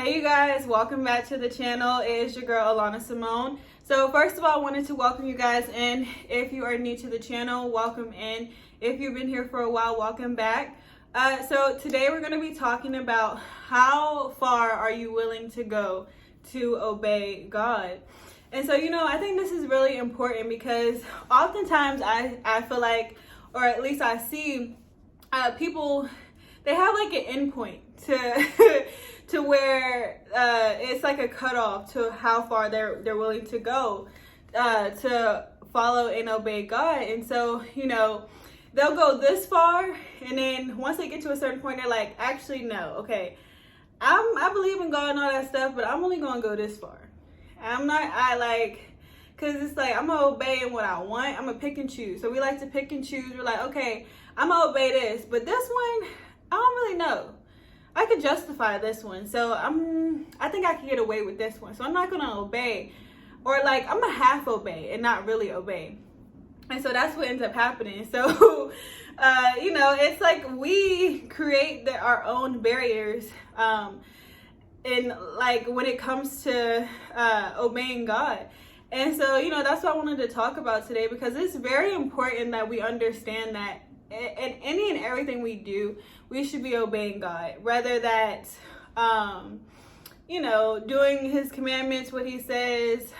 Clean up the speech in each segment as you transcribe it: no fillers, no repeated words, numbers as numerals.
Hey you guys, welcome back to the channel. It is your girl Alana Simone. So first of all, I wanted to welcome you guys in. If you are new to the channel, welcome in. If you've been here for a while, welcome back. So today we're going to be talking about how far are you willing to go to obey God. And so, I think this is really important because oftentimes I feel like, or at least I see people, they have like an endpoint to to where it's like a cutoff to how far they're willing to go to follow and obey God. And so, they'll go this far, and then once they get to a certain point, they're like, actually, no, okay, I believe in God and all that stuff, but I'm only gonna go this far. Because it's like, I'm gonna obey in what I want. I'm gonna pick and choose. So we like to pick and choose. We're like, okay, I'm gonna obey this, but this one, I don't really know. I could justify this one. So I think I can get away with this one. So I'm not gonna obey. Or like, I'm gonna half obey and not really obey. And so that's what ends up happening. So, it's like we create our own barriers and like when it comes to obeying God. And so, that's what I wanted to talk about today, because it's very important that we understand that in any and everything we do, we should be obeying God. Whether that's, doing his commandments, what he says,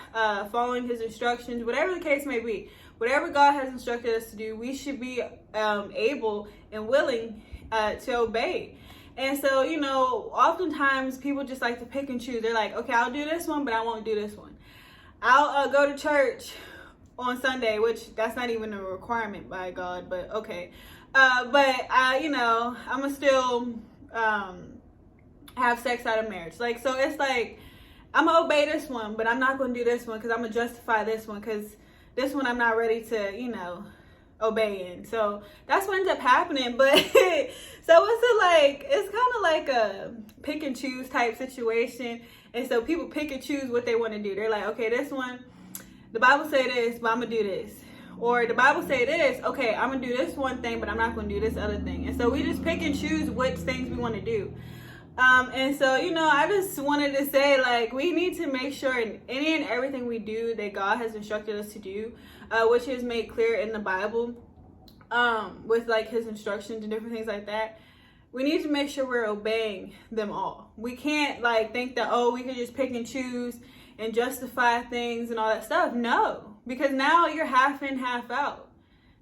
following his instructions, whatever the case may be. Whatever God has instructed us to do, we should be able and willing to obey. And so, oftentimes people just like to pick and choose. They're like, okay, I'll do this one, but I won't do this one. I'll go to church on Sunday, which that's not even a requirement by God, but okay. I'm gonna still have sex out of marriage. Like, so it's like, I'm gonna obey this one, but I'm not gonna do this one because I'm gonna justify this one because this one I'm not ready to, obey in. So that's what ends up happening. But so it's kind of like a pick and choose type situation. And so people pick and choose what they want to do. They're like, okay, this one, the Bible say this, but I'm gonna do this. Or the Bible say this, okay, I'm gonna do this one thing, but I'm not gonna do this other thing. And so we just pick and choose which things we want to do. And so, I just wanted to say, like, we need to make sure in any and everything we do that God has instructed us to do, which is made clear in the Bible, with like his instructions and different things like that. We need to make sure we're obeying them all. We can't like think that, we can just pick and choose and justify things and all that stuff. No, because now you're half in, half out.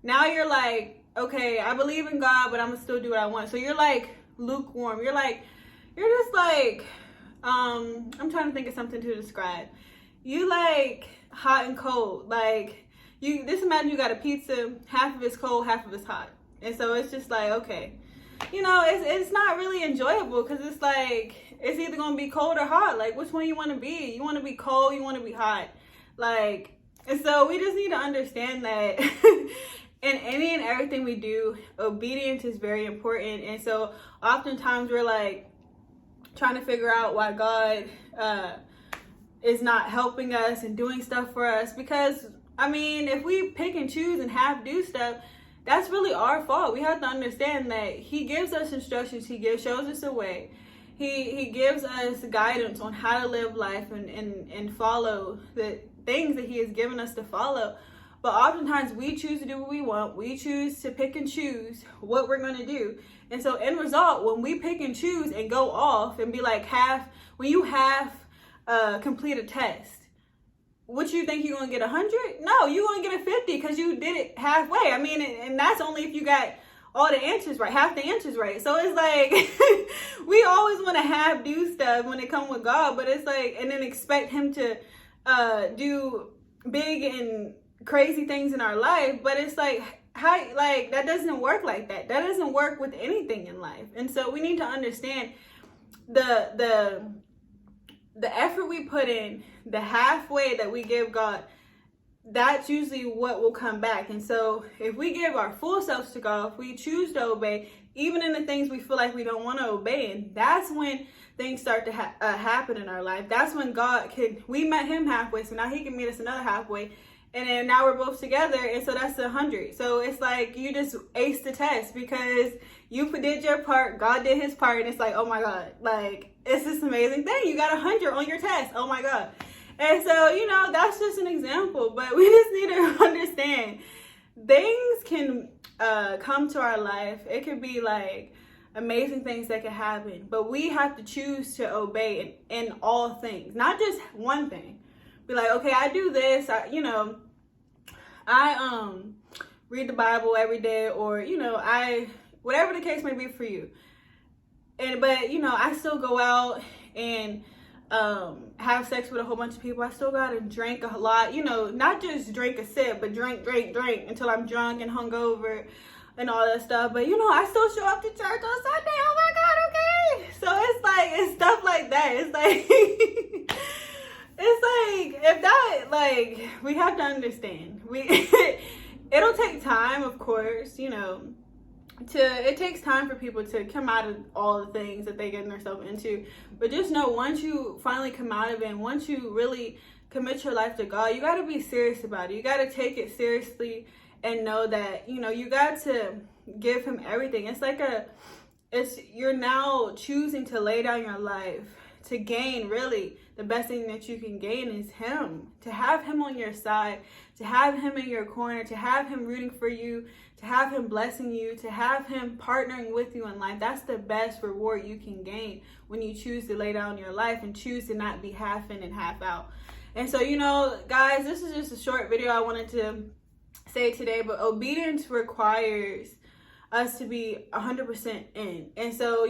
Now you're like, okay, I believe in God, but I'm gonna still do what I want. So you're like lukewarm. You're just like, I'm trying to think of something to describe. You like hot and cold. Like, just imagine you got a pizza, half of it's cold, half of it's hot. And so it's just like, okay, it's not really enjoyable because it's like, it's either going to be cold or hot. Like, which one you want to be? You want to be cold, you want to be hot. Like, and so we just need to understand that in any and everything we do, obedience is very important. And so oftentimes we're like trying to figure out why God is not helping us and doing stuff for us, because if we pick and choose and half do stuff, that's really our fault. We have to understand that he gives us instructions, shows us a way, he gives us guidance on how to live life and follow the things that he has given us to follow. But oftentimes we choose to do what we want. We choose to pick and choose what we're going to do. And so in result, when we pick and choose and go off and be like when you complete a test, what you think you're going to get 100? No, you're going to get a 50 because you did it halfway. And that's only if you got all the answers right, half the answers right. So it's like, we always want to do stuff when it comes with God, but it's like, and then expect him to do big and crazy things in our life. But it's like, that doesn't work like that. That doesn't work with anything in life. And so we need to understand the effort we put in, the halfway that we give God, that's usually what will come back. And so if we give our full selves to God, if we choose to obey, even in the things we feel like we don't want to obey, and that's when things start to happen in our life. That's when we met him halfway, so now he can meet us another halfway. and then now we're both together, and so that's 100. So it's like you just aced the test because you did your part, God did his part, and it's like, oh my God, like it's this amazing thing. You got 100 on your test. Oh my God. And so, you know, that's just an example, but we just need to understand things can come to our life. It could be like amazing things that can happen, but we have to choose to obey in all things, not just one thing. Be like, okay, I do this, I read the Bible every day, or whatever the case may be for you. But I still go out and have sex with a whole bunch of people. I still go out and drink a lot, not just drink a sip, but drink until I'm drunk and hungover and all that stuff. But I still show up to church on Sunday. Oh my God, okay. So it's stuff like that. It's like if that, like, we have to understand. It'll take time, of course, it takes time for people to come out of all the things that they get themselves into. But just know, once you finally come out of it, and once you really commit your life to God, you got to be serious about it. You got to take it seriously and know that, you got to give him everything. You're now choosing to lay down your life to gain, really, the best thing that you can gain is him. To have him on your side, to have him in your corner, to have him rooting for you, to have him blessing you, to have him partnering with you in life. That's the best reward you can gain when you choose to lay down your life and choose to not be half in and half out. And so, guys, this is just a short video I wanted to say today, but obedience requires us to be 100% in. And so,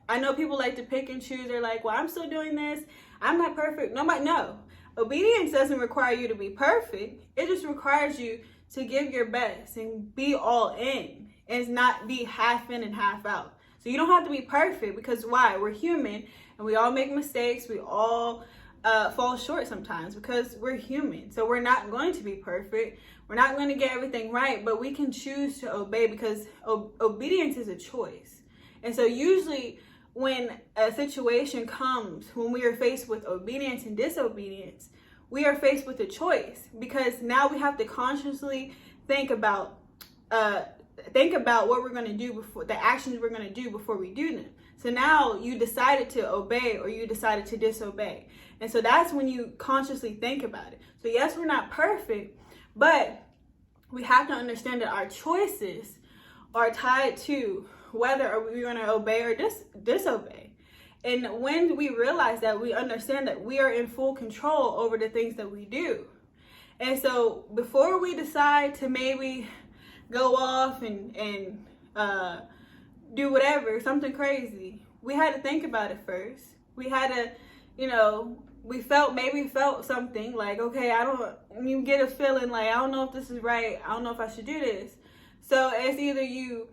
I know people like to pick and choose. They're like, well, I'm still doing this. I'm not perfect. No. Obedience doesn't require you to be perfect. It just requires you to give your best and be all in and not be half in and half out. So you don't have to be perfect, because why? We're human and we all make mistakes. We all fall short sometimes because we're human. So we're not going to be perfect. We're not going to get everything right, but we can choose to obey, because obedience is a choice. And so usually when a situation comes, when we are faced with obedience and disobedience, we are faced with a choice, because now we have to consciously think about what we're going to do before, the actions we're going to do before we do them. So now you decided to obey or you decided to disobey. And so that's when you consciously think about it. So yes, we're not perfect, but we have to understand that our choices are tied to whether we're going to obey or disobey. And when we realize that, we understand that we are in full control over the things that we do. And so before we decide to maybe go off and do whatever, something crazy, we had to think about it first. We had to, we felt something like, okay, you get a feeling like, I don't know if this is right. I don't know if I should do this. So it's either you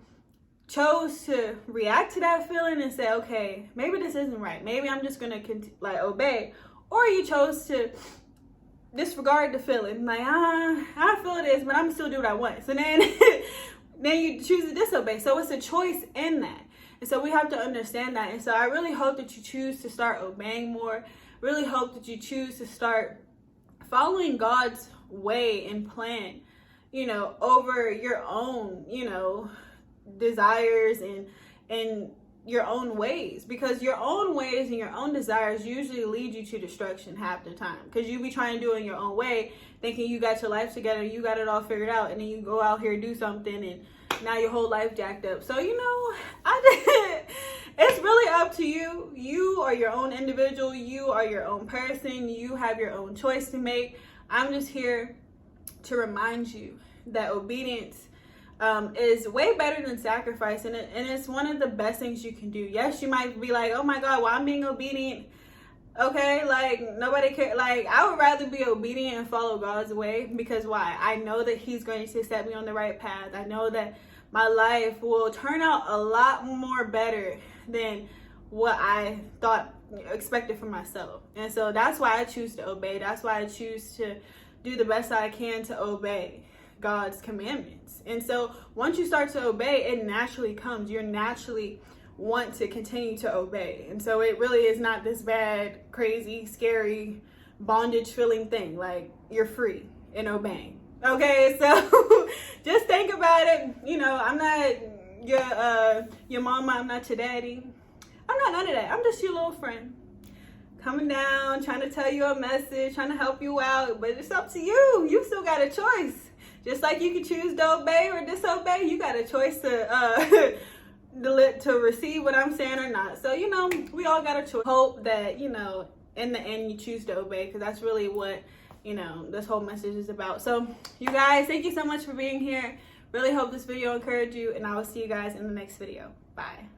chose to react to that feeling and say, okay, maybe this isn't right. Maybe I'm just going to obey. Or you chose to disregard the feeling. Like, I feel this, but I'm still do what I want. So then you choose to disobey. So it's a choice in that. And so we have to understand that. And so I really hope that you choose to start obeying more. Really hope that you choose to start following God's way and plan, over your own, desires and your own ways, because your own ways and your own desires usually lead you to destruction half the time, because you be trying to do it in your own way, thinking you got your life together, you got it all figured out, and then you go out here and do something and now your whole life jacked up. So it's really up to you. You are your own individual, you are your own person, you have your own choice to make. I'm just here to remind you that obedience is way better than sacrifice, and it's one of the best things you can do. Yes, you might be like, oh my God, well, I'm being obedient. Okay, like nobody cares. Like, I would rather be obedient and follow God's way, because why? I know that he's going to set me on the right path. I know that my life will turn out a lot more better than what I thought expected for myself. And so that's why I choose to obey. That's why I choose to do the best I can to obey God's commandments. And so once you start to obey, it naturally comes. You naturally want to continue to obey. And so it really is not this bad, crazy, scary, bondage feeling thing. Like, you're free. and obeying. Okay, so just think about it. You know, I'm not your mama, I'm not your daddy. I'm not none of that. I'm just your little friend. Coming down, trying to tell you a message, trying to help you out, but it's up to you. You still got a choice. Just like you can choose to obey or disobey, you got a choice to receive what I'm saying or not. So, you know, we all got a choice. Hope that, you know, in the end you choose to obey, because that's really what, you know, this whole message is about. So, you guys, thank you so much for being here. Really hope this video encouraged you, and I will see you guys in the next video. Bye.